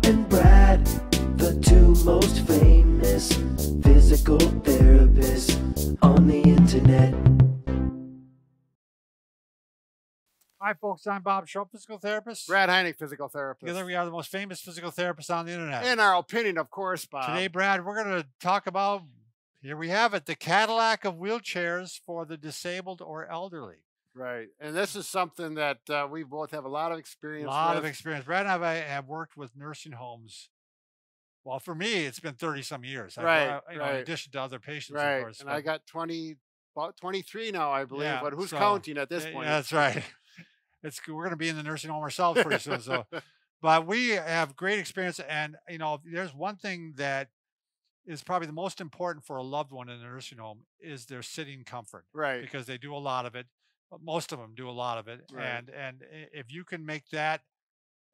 and Brad, the two most famous physical therapists on the internet. Hi, folks. I'm Bob Schrupp, physical therapist. Brad Heineck, physical therapist. Together, we are the most famous physical therapists on the internet. In our opinion, of course, Bob. Today, Brad, we're going to talk about, here we have it, the Cadillac of wheelchairs for the disabled or elderly. Right. And this is something that we both have a lot of experience with. A lot of experience. Brad and I have worked with nursing homes. Well, for me, it's been 30-some years. Right, In addition to other patients, right. of course. And I got about 23 now, I believe. Yeah, but who's so, counting at this point? That's right. We're going to be in the nursing home ourselves pretty soon. So, but we have great experience, and there's one thing that is probably the most important for a loved one in a nursing home is their sitting comfort, right? Because they do a lot of it. Most of them do a lot of it, right. and if you can make that,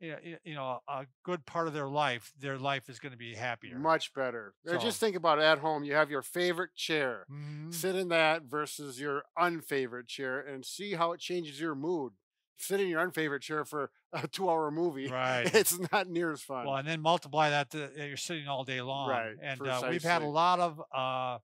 a good part of their life is going to be happier, much better. So, just think about it at home. You have your favorite chair. Mm-hmm. Sit in that versus your unfavorite chair, and see how it changes your mood. Sit in your unfavorite chair for a 2-hour movie. Right. It's not near as fun. Well, and then multiply that to you're sitting all day long. Right. And we've had a lot of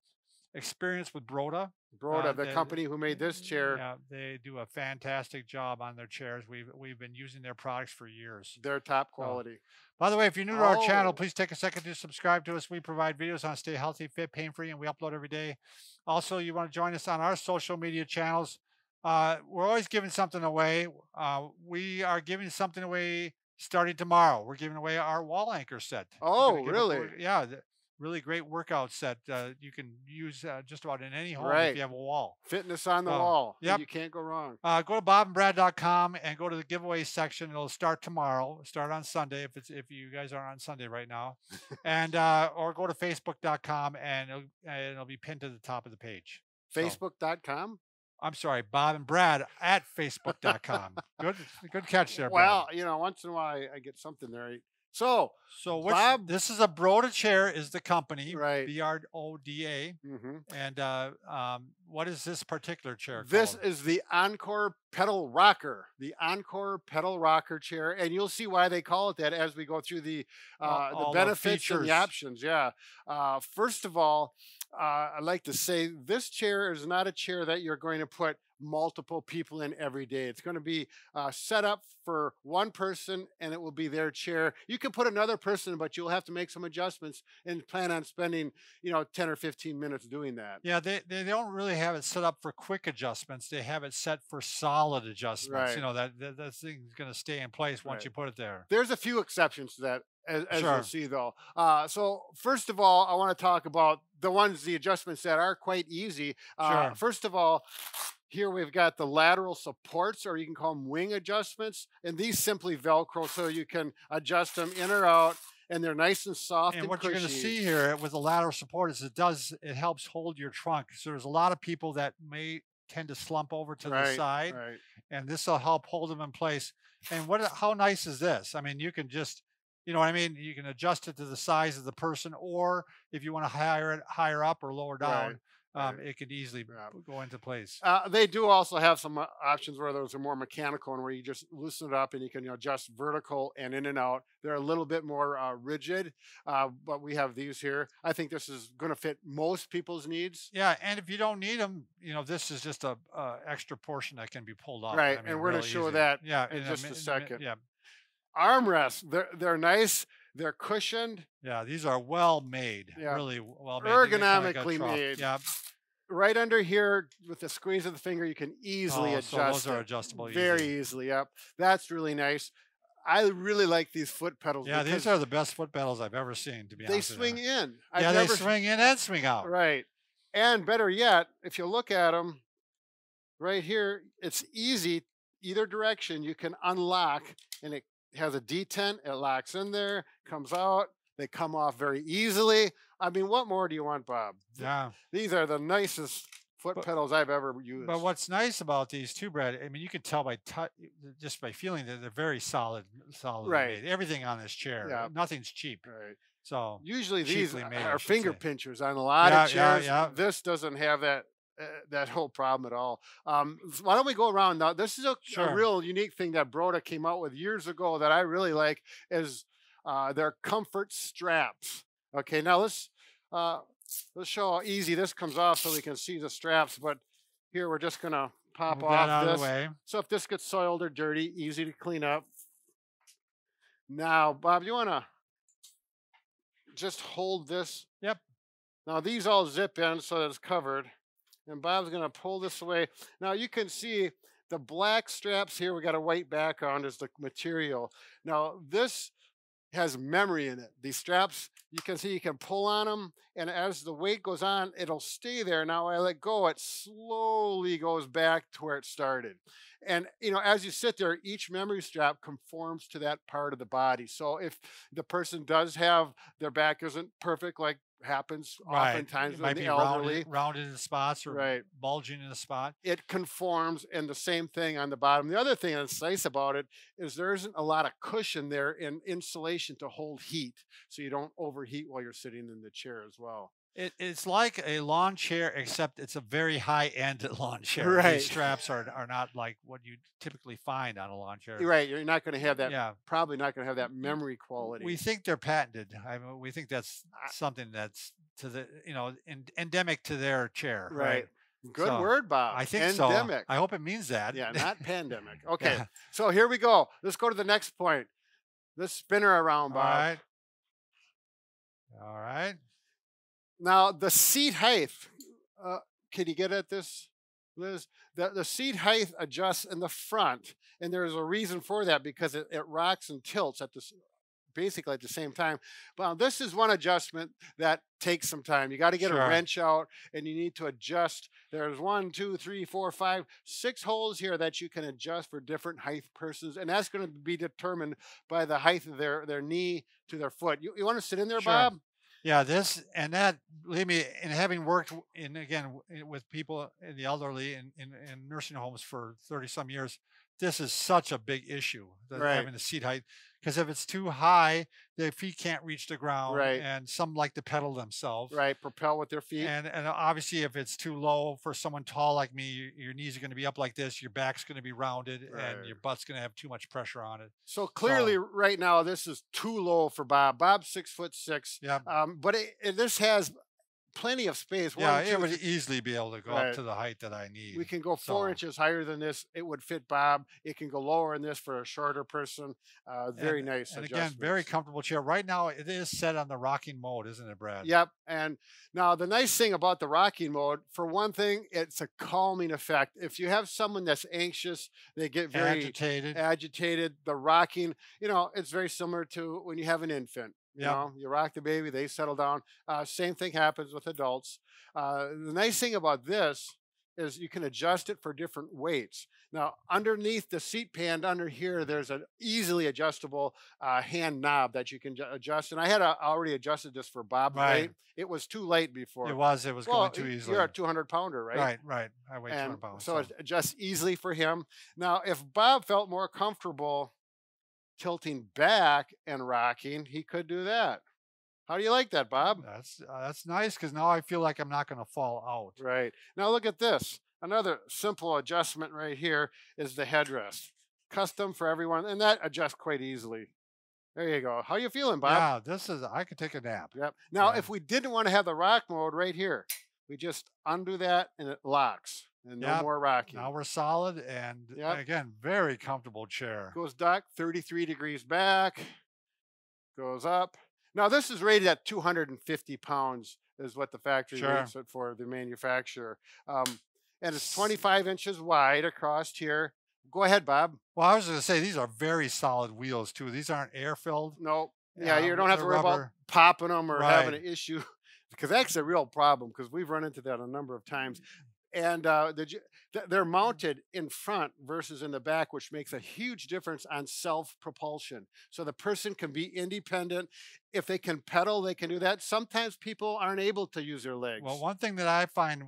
experience with Broda. Broda, the company who made this chair. Yeah, they do a fantastic job on their chairs. We've been using their products for years. They're top quality. By the way, if you're new to our channel, please take a second to subscribe to us. We provide videos on stay healthy, fit, pain-free, and we upload every day. Also, you want to join us on our social media channels. We're always giving something away. We are giving something away starting tomorrow. We're giving away our wall anchor set. Oh, really? Yeah, really great workout set. You can use just about in any home if you have a wall. Fitness on the wall. Yep. You can't go wrong. Go to bobandbrad.com and go to the giveaway section. It'll start tomorrow. Start on Sunday if you guys are on Sunday right now, and or go to facebook.com and it'll be pinned to the top of the page. Facebook.com. I'm sorry, Bob and Brad at facebook.com. Good catch there, Brad. Well, once in a while I get something there. So Bob, this is a Broda chair is the company, right? BRODA. Mm-hmm. And what is this particular chair called? This is the Encore Petal Rocker, the Encore Petal Rocker chair, and you'll see why they call it that as we go through the benefits and the options. Yeah. First of all, I'd like to say this chair is not a chair that you're going to put multiple people in every day. It's going to be set up for one person, and it will be their chair. You can put another person, but you'll have to make some adjustments and plan on spending 10 or 15 minutes doing that. Yeah, they don't really have it set up for quick adjustments. They have it set for solid adjustments. Right. That thing's going to stay in place once you put it there. There's a few exceptions to that, as sure. you'll see, though. So first of all, I want to talk about the adjustments that are quite easy. Sure. First of all, here we've got the lateral supports, or you can call them wing adjustments, and these simply Velcro so you can adjust them in or out, and they're nice and soft and what cushy. You're going to see here with the lateral support is it helps hold your trunk. So there's a lot of people that may tend to slump over to the side, and this will help hold them in place. And how nice is this? I mean, you can just, you know what I mean? You can adjust it to the size of the person, or if you want to higher up or lower down, it could easily go into place. They do also have some options where those are more mechanical and where you just loosen it up and you can adjust vertical and in and out. They're a little bit more rigid, but we have these here. I think this is going to fit most people's needs. Yeah, and if you don't need them, this is just a extra portion that can be pulled off. Right, I mean, and we're going to show that in just a second. Yeah. Armrests, they're nice. They're cushioned. Yeah, these are well made. Yeah. Really well made. Ergonomically made. Yeah. Right under here, with the squeeze of the finger, you can easily adjust. So those are adjustable. Very easily. Yep. That's really nice. I really like these foot pedals. Yeah, these are the best foot pedals I've ever seen, to be honest. They swing in. They swing in and swing out. Right. And better yet, if you look at them right here, it's easy either direction. You can unlock, and it has a detent. It locks in there, comes out. They come off very easily. I mean, what more do you want, Bob? Yeah. These are the nicest foot pedals I've ever used. But what's nice about these too, Brad, I mean, you can tell by just by feeling that they're very solid made. Everything on this chair, nothing's cheap. Right. So usually these made, are finger pinchers on a lot of chairs. Yeah. This doesn't have that whole problem at all. Why don't we go around now? This is a real unique thing that Broda came out with years ago that I really like is They're comfort straps. Okay, now let's show how easy this comes off so we can see the straps. But here we're just gonna pop Move that off out this. of the way. So if this gets soiled or dirty, easy to clean up. Now, Bob, you wanna just hold this? Yep. Now these all zip in so that it's covered. And Bob's gonna pull this away. Now you can see the black straps here, we got a white background as the material. Now this has memory in it. These straps, you can see you can pull on them, and as the weight goes on, it'll stay there. Now I let go, it slowly goes back to where it started. And you know, as you sit there, each memory strap conforms to that part of the body. So if the person does have, their back isn't perfect, like happens oftentimes with the elderly, rounded in the spots or bulging in the spot, it conforms, and the same thing on the bottom. The other thing that's nice about it is there isn't a lot of cushion there in insulation to hold heat, so you don't overheat while you're sitting in the chair as well. It's like a lawn chair, except it's a very high-end lawn chair. Right. These straps are not like what you typically find on a lawn chair. Right. You're not going to have that. Yeah. Probably not going to have that memory quality. We think they're patented. I mean, we think that's something that's to the endemic to their chair. Right. Good word, Bob. I think endemic. So. I hope it means that. Yeah, not pandemic. Okay. Yeah. So here we go. Let's go to the next point. Let's spin her around, Bob. All right. All right. Now, the seat height, can you get at this, Liz? The seat height adjusts in the front, and there's a reason for that because it rocks and tilts at basically at the same time. But this is one adjustment that takes some time. You got to get a wrench out, and you need to adjust. There's 1, 2, 3, 4, 5, 6 holes here that you can adjust for different height persons, and that's going to be determined by the height of their knee to their foot. You want to sit in there, Bob? Yeah, this and that, believe me, and having worked with people in the elderly in nursing homes for 30-some years, this is such a big issue, having the seat height. Because if it's too high, their feet can't reach the ground, and some like to pedal themselves. Right, propel with their feet. And obviously, if it's too low for someone tall like me, your knees are going to be up like this, your back's going to be rounded, and your butt's going to have too much pressure on it. So clearly, right now, this is too low for Bob. Bob's 6'6". Yeah. But this has plenty of space. It would easily be able to go up to the height that I need. We can go 4 inches higher than this. It would fit Bob. It can go lower than this for a shorter person. Very nice. And again, very comfortable chair. Right now, it is set on the rocking mode, isn't it, Brad? Yep. And now the nice thing about the rocking mode, for one thing, it's a calming effect. If you have someone that's anxious, they get very agitated. The rocking, it's very similar to when you have an infant. You rock the baby, they settle down. Same thing happens with adults. The nice thing about this is you can adjust it for different weights. Now, underneath the seat pan under here, there's an easily adjustable hand knob that you can adjust. And I had already adjusted this for Bob's weight. It was too late before. It was going too easily. You're a 200-pounder, right? Right. I weigh 200 pounds. So it adjusts easily for him. Now, if Bob felt more comfortable tilting back and rocking, he could do that. How do you like that, Bob? That's nice, because now I feel like I'm not going to fall out. Right. Now look at this. Another simple adjustment right here is the headrest. Custom for everyone, and that adjusts quite easily. There you go. How you feeling, Bob? Yeah, I could take a nap. Yep. Now, if we didn't want to have the rock mode right here, we just undo that and it locks. And no more rocking. Now we're solid, and again, very comfortable chair. Goes duck 33 degrees back, goes up. Now this is rated at 250 pounds is what the factory rates it for, the manufacturer. And it's 25 inches wide across here. Go ahead, Bob. Well, I was going to say, these are very solid wheels too. These aren't air-filled. No. Yeah, you don't have to worry about popping them or having an issue, because that's a real problem, because we've run into that a number of times. And they're mounted in front versus in the back, which makes a huge difference on self-propulsion. So the person can be independent. If they can pedal, they can do that. Sometimes people aren't able to use their legs. Well, one thing that I find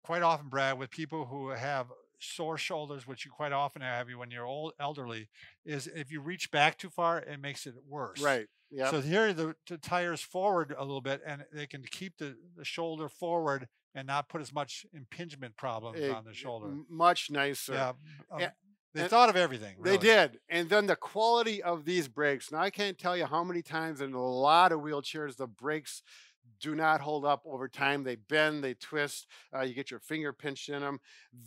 quite often, Brad, with people who have sore shoulders, which you quite often have when you're elderly, is if you reach back too far, it makes it worse. Right. Yeah. So here the tires forward a little bit, and they can keep the shoulder forward and not put as much impingement problems on the shoulder. Much nicer. Yeah. They thought of everything. Really. They did. And then the quality of these brakes. Now, I can't tell you how many times in a lot of wheelchairs the brakes do not hold up over time. They bend, they twist, you get your finger pinched in them.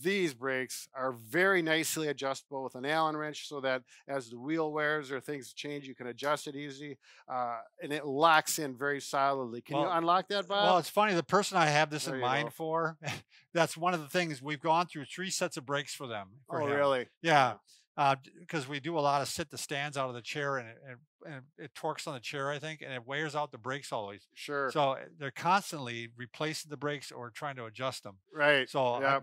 These brakes are very nicely adjustable with an Allen wrench so that as the wheel wears or things change, you can adjust it easy, and it locks in very solidly. Can you unlock that, Bob? Well, it's funny. The person I have this in mind for, that's one of the things. We've gone through 3 sets of brakes for them. For him. Really? Yeah. Because we do a lot of sit the stands out of the chair, and it torques on the chair, I think, and it wears out the brakes always. Sure. So they're constantly replacing the brakes or trying to adjust them. Right. So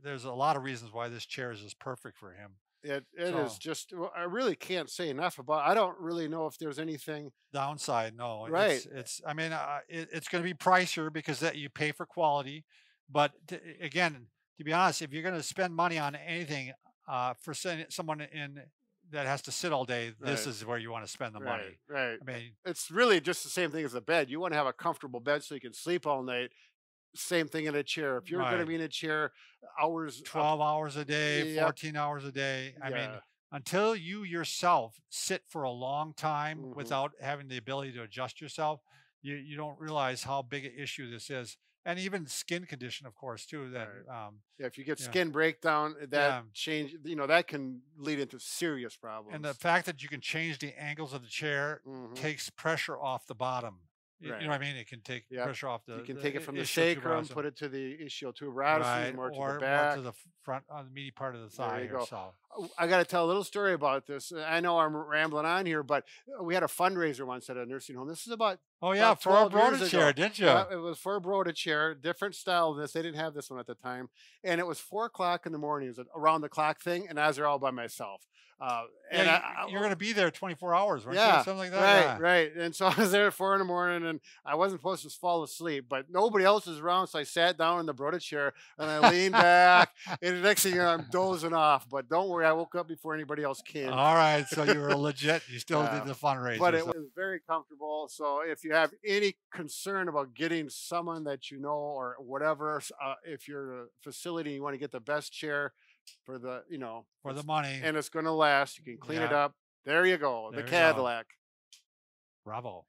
there's a lot of reasons why this chair is just perfect for him. It is just, I really can't say enough about it. I don't really know if there's anything downside. No. Right. I mean, it's going to be pricier because that you pay for quality. But again, to be honest, if you're going to spend money on anything, for someone that has to sit all day, this is where you want to spend the money. Right. I mean, it's really just the same thing as a bed. You want to have a comfortable bed so you can sleep all night. Same thing in a chair. If you're going to be in a chair 12 hours a day, 14 hours a day. I mean, until you yourself sit for a long time without having the ability to adjust yourself, you don't realize how big an issue this is. And even skin condition, of course, too. That if you get skin breakdown, that change, that can lead into serious problems. And the fact that you can change the angles of the chair takes pressure off the bottom. You know what I mean? It can take pressure off the. You can take it from the sacrum, put it to the ischial more to the back, more to the front, on the meaty part of the thigh. There you go. So. I got to tell a little story about this. I know I'm rambling on here, but we had a fundraiser once at a nursing home. This is about for a Broda chair, didn't you? It was for a Broda chair, different style of this. They didn't have this one at the time, and it was 4 o'clock in the morning. It was an around the clock thing, and I was there all by myself. And you're going to be there 24 hours, weren't you? Something like that. Right. And so I was there at 4 in the morning, and I wasn't supposed to fall asleep, but nobody else was around, so I sat down in the Broda chair and I leaned back, and the next thing you know, I'm dozing off. But don't worry, I woke up before anybody else came. All right, so you were legit. You still did the fundraiser. But it was very comfortable. So if you have any concern about getting someone that you know or whatever, if you're a facility and you want to get the best chair for the for the money, and it's going to last, you can clean it up. There you go, the Cadillac. Bravo.